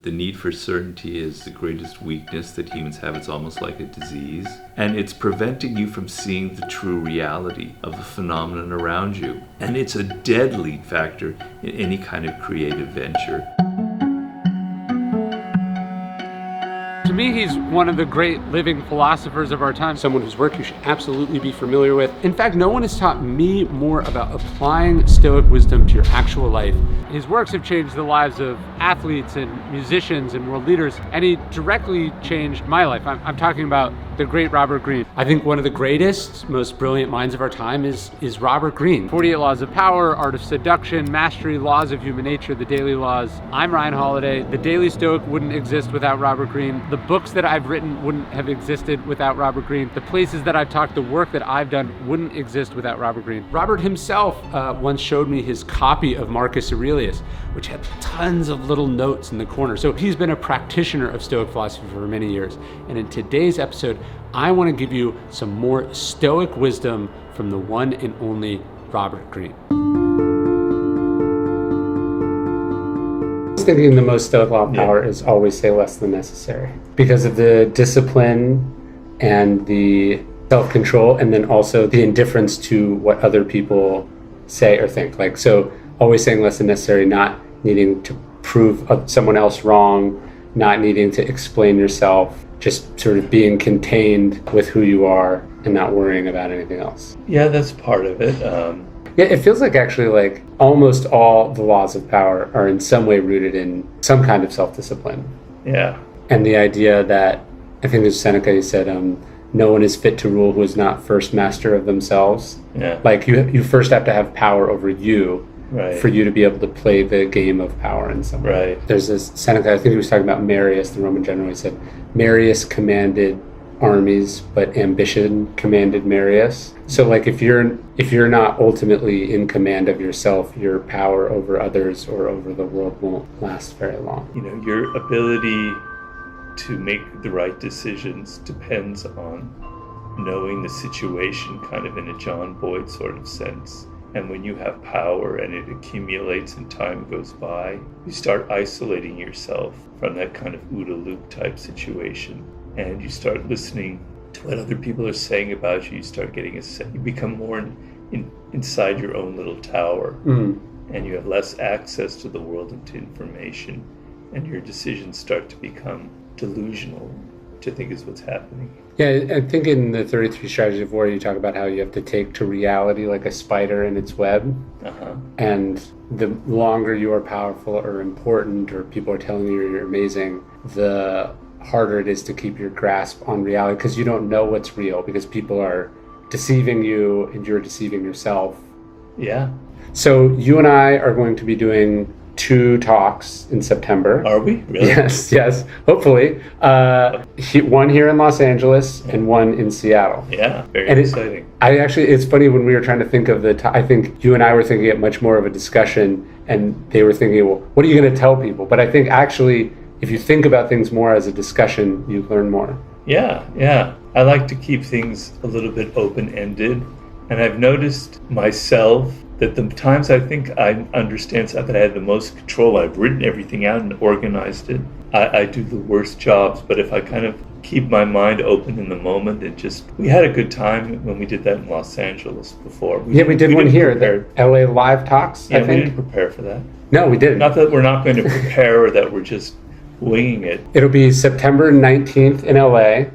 The need for certainty is the greatest weakness that humans have. It's almost like a disease. And it's preventing you from seeing the true reality of the phenomenon around you. And it's a deadly factor in any kind of creative venture. To me, he's one of the great living philosophers of our time. Someone whose work you should absolutely be familiar with. In fact, no one has taught me more about applying Stoic wisdom to your actual life. His works have changed the lives of athletes and musicians and world leaders, and he directly changed my life. I'm talking about the great Robert Greene. I think one of the greatest, most brilliant minds of our time is Robert Greene. 48 Laws of Power, Art of Seduction, Mastery, Laws of Human Nature, The Daily Laws. I'm Ryan Holiday. The Daily Stoic wouldn't exist without Robert Greene. The books that I've written wouldn't have existed without Robert Greene. The places that I've talked, the work that I've done wouldn't exist without Robert Greene. Robert himself once showed me his copy of Marcus Aurelius, which had tons of little notes in the corner. So he's been a practitioner of Stoic philosophy for many years. And in today's episode, I want to give you some more Stoic wisdom from the one and only Robert Greene. I was thinking the most Stoic law of power is always say less than necessary, because of the discipline and the self-control, and then also the indifference to what other people say or think. Like, so always saying less than necessary, not needing to prove someone else wrong, not needing to explain yourself, just sort of being contained with who you are and not worrying about anything else. Yeah, that's part of it. Yeah, it feels like actually like almost all the laws of power are in some way rooted in some kind of self-discipline. Yeah. And the idea that, I think there's Seneca, he said, no one is fit to rule who is not first master of themselves. Yeah. Like you first have to have power over you, right, for you to be able to play the game of power in some way. Right. There's this Seneca, I think he was talking about Marius, the Roman general. He said, Marius commanded armies, but ambition commanded Marius. So like if you're not ultimately in command of yourself, your power over others or over the world won't last very long. You know, your ability to make the right decisions depends on knowing the situation kind of in a John Boyd sort of sense. And when you have power and it accumulates and time goes by, you start isolating yourself from that kind of OODA loop type situation. And you start listening to what other people are saying about you. You start getting you become more inside your own little tower. And you have less access to the world and to information. And your decisions start to become delusional, which I think is what's happening. Yeah, I think in the 33 Strategies of War, you talk about how you have to take to reality like a spider in its web. And the longer you are powerful or important, or people are telling you you're amazing, the harder it is to keep your grasp on reality, because you don't know what's real, because people are deceiving you and you're deceiving yourself. Yeah. So you and I are going to be doing 2 talks in September. Are we? Really? Yes, hopefully. One here in Los Angeles and one in Seattle. Yeah, very exciting. It's funny, when we were trying to think of I think you and I were thinking it much more of a discussion, and they were thinking, well, what are you going to tell people? But I think actually, if you think about things more as a discussion, you learn more. Yeah. I like to keep things a little bit open-ended. And I've noticed myself that the times I think I understand that I had the most control, I've written everything out and organized it, I do the worst jobs. But if I kind of keep my mind open in the moment, we had a good time when we did that in Los Angeles before. We did one here, the LA Live Talks, I think. We didn't prepare for that. No, we didn't. Not that we're not going to prepare or that we're just winging it. It'll be September 19th in LA,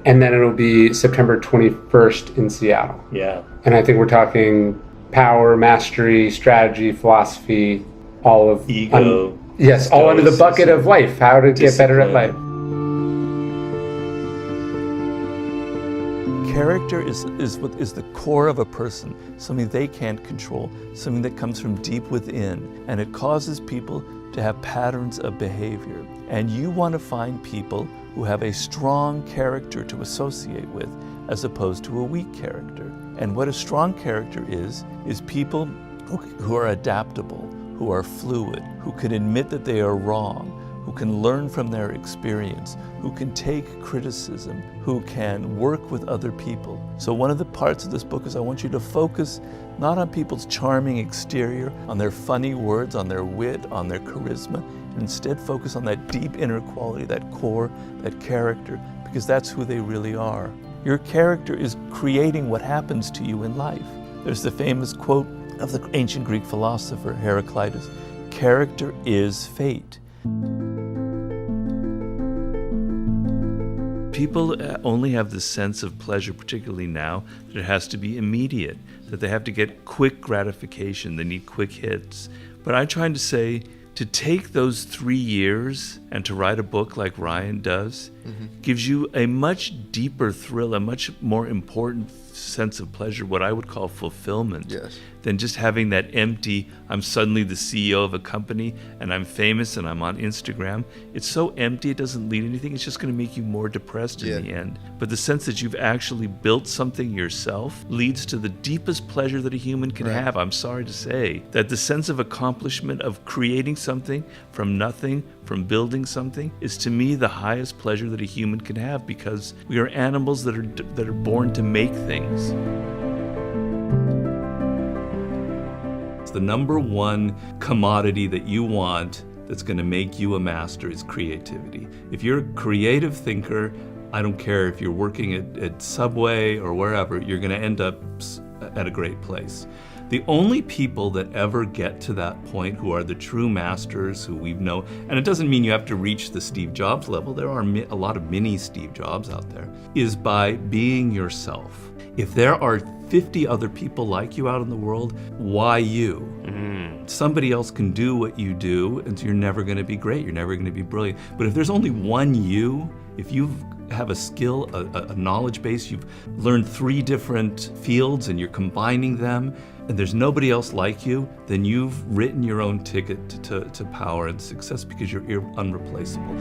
and then it'll be September 21st in Seattle. Yeah. And I think we're talking power, mastery, strategy, philosophy, all of ego. Yes, all under the bucket of life, how to get better at life. Character is the core of a person, something they can't control, something that comes from deep within, and it causes people to have patterns of behavior. And you want to find people who have a strong character to associate with, as opposed to a weak character. And what a strong character is people who are adaptable, who are fluid, who can admit that they are wrong, who can learn from their experience, who can take criticism, who can work with other people. So one of the parts of this book is I want you to focus not on people's charming exterior, on their funny words, on their wit, on their charisma, and instead focus on that deep inner quality, that core, that character, because that's who they really are. Your character is creating what happens to you in life. There's the famous quote of the ancient Greek philosopher Heraclitus, "Character is fate." People only have the sense of pleasure, particularly now, that it has to be immediate, that they have to get quick gratification, they need quick hits. But I'm trying to say, to take those 3 years and to write a book like Ryan does gives you a much deeper thrill, a much more important sense of pleasure, what I would call fulfillment, than just having that empty, I'm suddenly the CEO of a company and I'm famous and I'm on Instagram. It's so empty, it doesn't lead anything. It's just going to make you more depressed in the end. But the sense that you've actually built something yourself leads to the deepest pleasure that a human can have. I'm sorry to say that the sense of accomplishment of creating something from nothing, from building something, is to me the highest pleasure that a human can have, because we are animals that are born to make things. The number one commodity that you want that's going to make you a master is creativity. If you're a creative thinker, I don't care if you're working at Subway or wherever, you're going to end up at a great place. The only people that ever get to that point who are the true masters, who we know, and it doesn't mean you have to reach the Steve Jobs level, there are a lot of mini Steve Jobs out there, is by being yourself. If there are 50 other people like you out in the world, why you? Somebody else can do what you do, and so you're never going to be great, you're never going to be brilliant. But if there's only one you, if you have a skill, a knowledge base, you've learned 3 different fields and you're combining them, and there's nobody else like you, then you've written your own ticket to power and success, because you're unreplaceable.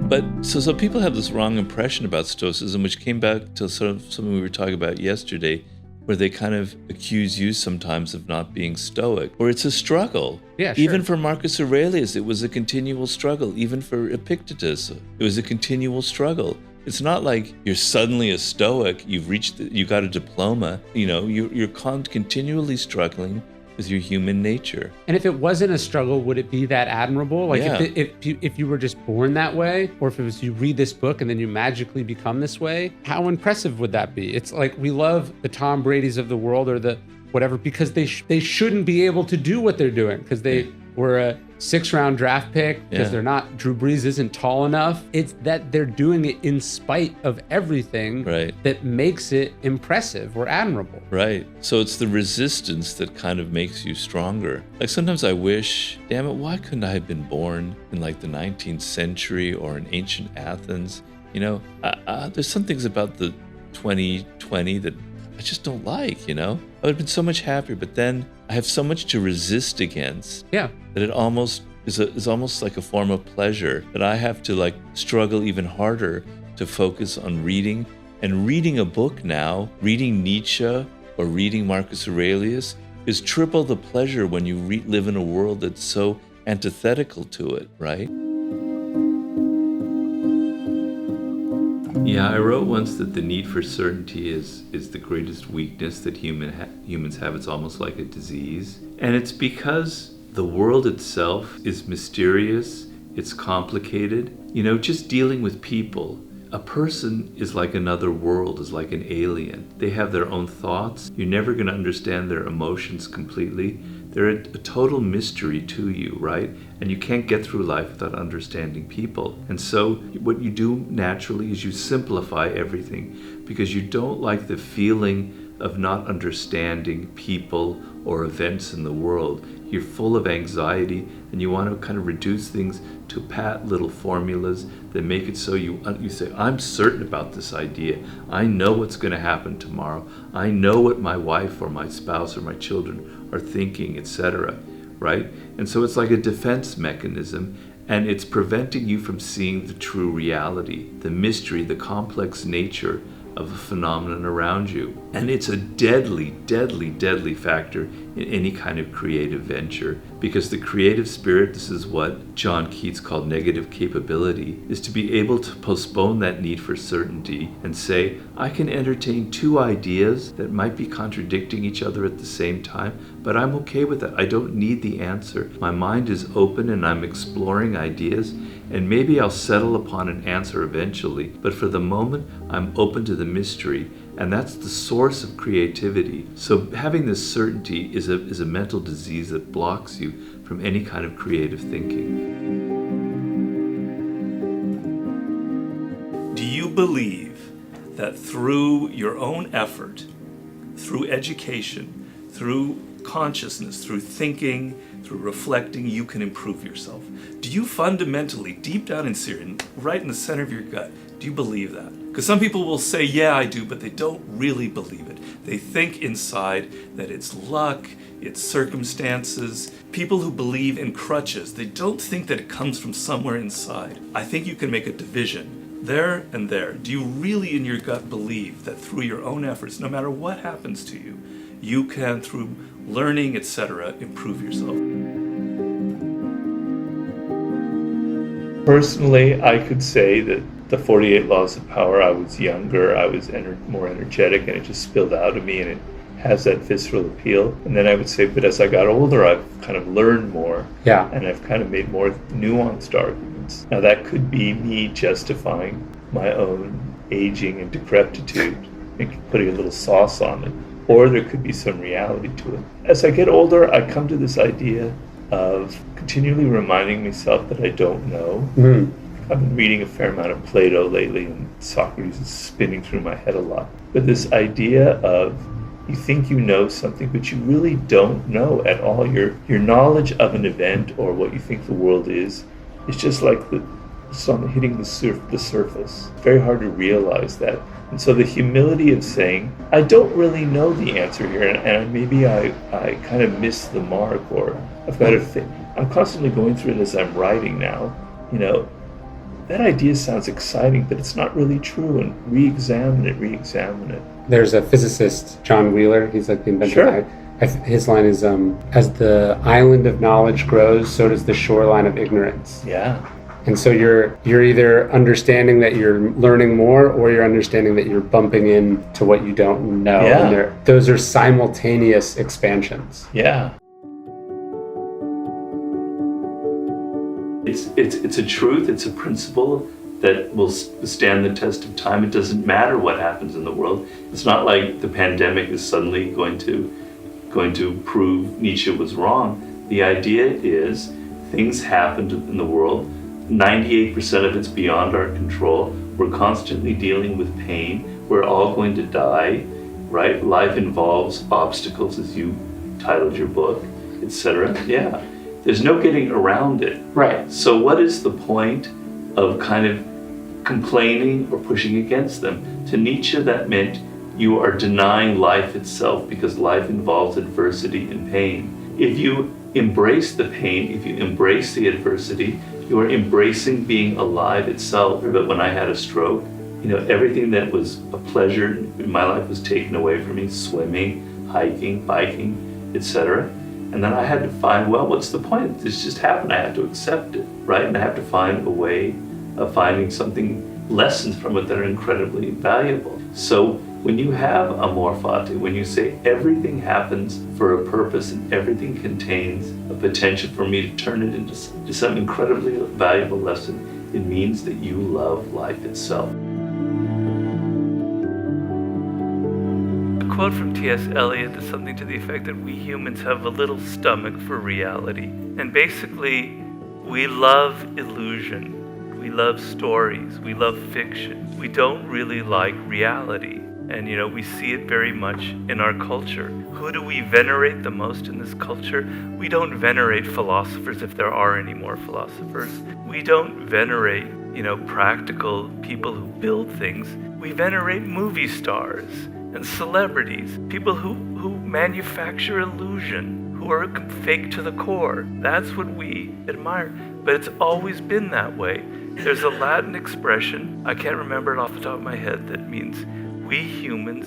But so people have this wrong impression about Stoicism, which came back to sort of something we were talking about yesterday, where they kind of accuse you sometimes of not being Stoic, or it's a struggle. Yeah, sure. Even for Marcus Aurelius, it was a continual struggle. Even for Epictetus, it was a continual struggle. It's not like you're suddenly a Stoic, you got a diploma. You know, you're continually struggling with your human nature. And if it wasn't a struggle, would it be that admirable? Like if you were just born that way, or if it was you read this book and then you magically become this way, how impressive would that be? It's like we love the Tom Brady's of the world, or the whatever, because they shouldn't be able to do what they're doing, because they were a 6th-round draft pick, because they're not, Drew Brees isn't tall enough. It's that they're doing it in spite of everything that makes it impressive or admirable. Right. So it's the resistance that kind of makes you stronger. Like sometimes I wish, damn it, why couldn't I have been born in like the 19th century or in ancient Athens? You know, there's some things about the 2020 that I just don't like, you know? I would have been so much happier, but then I have so much to resist against that it almost is almost like a form of pleasure, that I have to like struggle even harder to focus on reading. And reading a book now, reading Nietzsche or reading Marcus Aurelius, is triple the pleasure when you live in a world that's so antithetical to it, right? Yeah, I wrote once that the need for certainty is the greatest weakness that humans have. It's almost like a disease. And it's because the world itself is mysterious, it's complicated. You know, just dealing with people. A person is like another world, is like an alien. They have their own thoughts. You're never going to understand their emotions completely. They're a total mystery to you, right? And you can't get through life without understanding people. And so what you do naturally is you simplify everything, because you don't like the feeling of not understanding people or events in the world. You're full of anxiety, and you want to kind of reduce things to pat little formulas that make it so you say, I'm certain about this idea. I know what's going to happen tomorrow. I know what my wife or my spouse or my children are thinking, etc. Right? And so it's like a defense mechanism, and it's preventing you from seeing the true reality, the mystery, the complex nature of a phenomenon around you. And it's a deadly, deadly, deadly factor in any kind of creative venture Because the creative spirit, this is what John Keats called negative capability, is to be able to postpone that need for certainty and say, I can entertain two ideas that might be contradicting each other at the same time, but I'm okay with that. I don't need the answer. My mind is open and I'm exploring ideas, and maybe I'll settle upon an answer eventually, but for the moment, I'm open to the mystery. And that's the source of creativity. So having this certainty is a mental disease that blocks you from any kind of creative thinking. Do you believe that through your own effort, through education, through consciousness, through thinking, through reflecting, you can improve yourself? Do you fundamentally, deep down inside, right in the center of your gut, do you believe that? Because some people will say, yeah, I do, but they don't really believe it. They think inside that it's luck, it's circumstances. People who believe in crutches, they don't think that it comes from somewhere inside. I think you can make a division there and there. Do you really in your gut believe that through your own efforts, no matter what happens to you, you can, through learning, etc., improve yourself? Personally, I could say that the 48 Laws of Power, I was younger, I was more energetic, and it just spilled out of me, and it has that visceral appeal. And then I would say, but as I got older, I've kind of learned more, and I've kind of made more nuanced arguments. Now that could be me justifying my own aging and decrepitude, and putting a little sauce on it, or there could be some reality to it. As I get older, I come to this idea of continually reminding myself that I don't know. I've been reading a fair amount of Plato lately, and Socrates is spinning through my head a lot. But this idea of you think you know something, but you really don't know at all. Your knowledge of an event or what you think the world is just like the sun hitting the surface. It's very hard to realize that. And so the humility of saying, I don't really know the answer here, and maybe I kind of missed the mark, or I've got to think. I'm constantly going through this as I'm writing now, that idea sounds exciting, but it's not really true, and re-examine it. There's a physicist, John Wheeler, he's like the inventor. His line is, as the island of knowledge grows, so does the shoreline of ignorance. Yeah. And so you're either understanding that you're learning more, or you're understanding that you're bumping into what you don't know. Yeah. And those are simultaneous expansions. Yeah. It's a truth, it's a principle that will stand the test of time. It doesn't matter what happens in the world. It's not like the pandemic is suddenly going to prove Nietzsche was wrong. The idea is things happened in the world. 98% of it's beyond our control. We're constantly dealing with pain. We're all going to die, right? Life involves obstacles, as you titled your book, etc. Yeah. There's no getting around it. Right. So what is the point of kind of complaining or pushing against them? To Nietzsche, that meant you are denying life itself, because life involves adversity and pain. If you embrace the pain, if you embrace the adversity, you are embracing being alive itself. But when I had a stroke, everything that was a pleasure in my life was taken away from me: swimming, hiking, biking, etc. And then I had to find, well, what's the point? This just happened. I have to accept it, right? And I have to find a way of finding lessons from it that are incredibly valuable. So when you have amor fati, when you say everything happens for a purpose and everything contains a potential for me to turn it into some incredibly valuable lesson, it means that you love life itself. A quote from T.S. Eliot is something to the effect that we humans have a little stomach for reality. And basically, we love illusion. We love stories. We love fiction. We don't really like reality. And, we see it very much in our culture. Who do we venerate the most in this culture? We don't venerate philosophers, if there are any more philosophers. We don't venerate, practical people who build things. We venerate movie stars and celebrities, people who manufacture illusion, who are fake to the core. That's what we admire. But it's always been that way. There's a Latin expression, I can't remember it off the top of my head, that means we humans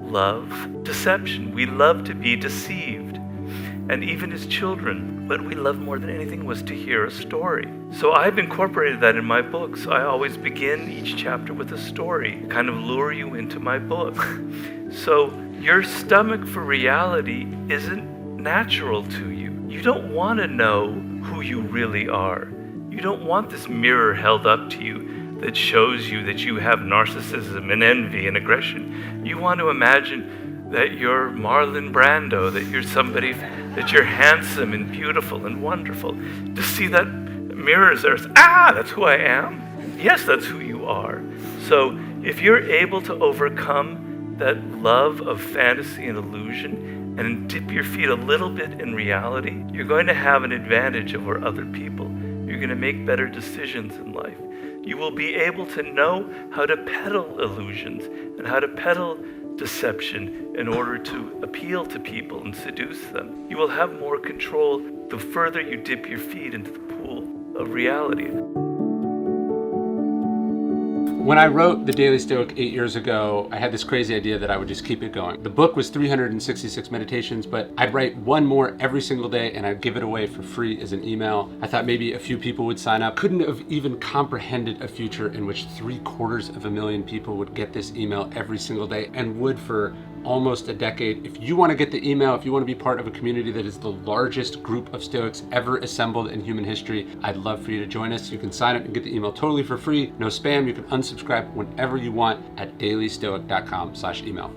love deception. We love to be deceived. And even as children, what we loved more than anything was to hear a story. So I've incorporated that in my books. I always begin each chapter with a story, kind of lure you into my book. So your stomach for reality isn't natural to you. You don't want to know who you really are. You don't want this mirror held up to you that shows you that you have narcissism and envy and aggression. You want to imagine that you're Marlon Brando, that you're somebody, that you're handsome and beautiful and wonderful. To see that mirrors there, that's who I am. Yes, that's who you are. So if you're able to overcome that love of fantasy and illusion and dip your feet a little bit in reality, you're going to have an advantage over other people. You're going to make better decisions in life. You will be able to know how to peddle illusions and how to peddle deception in order to appeal to people and seduce them. You will have more control the further you dip your feet into the pool of reality. When I wrote The Daily Stoic 8 years ago, I had this crazy idea that I would just keep it going. The book was 366 meditations, but I'd write one more every single day and I'd give it away for free as an email. I thought maybe a few people would sign up. Couldn't have even comprehended a future in which 750,000 people would get this email every single day and would for almost a decade. If you want to get the email, if you want to be part of a community that is the largest group of Stoics ever assembled in human history, I'd love for you to join us. You can sign up and get the email totally for free. No spam. You can unsubscribe whenever you want at dailystoic.com/email.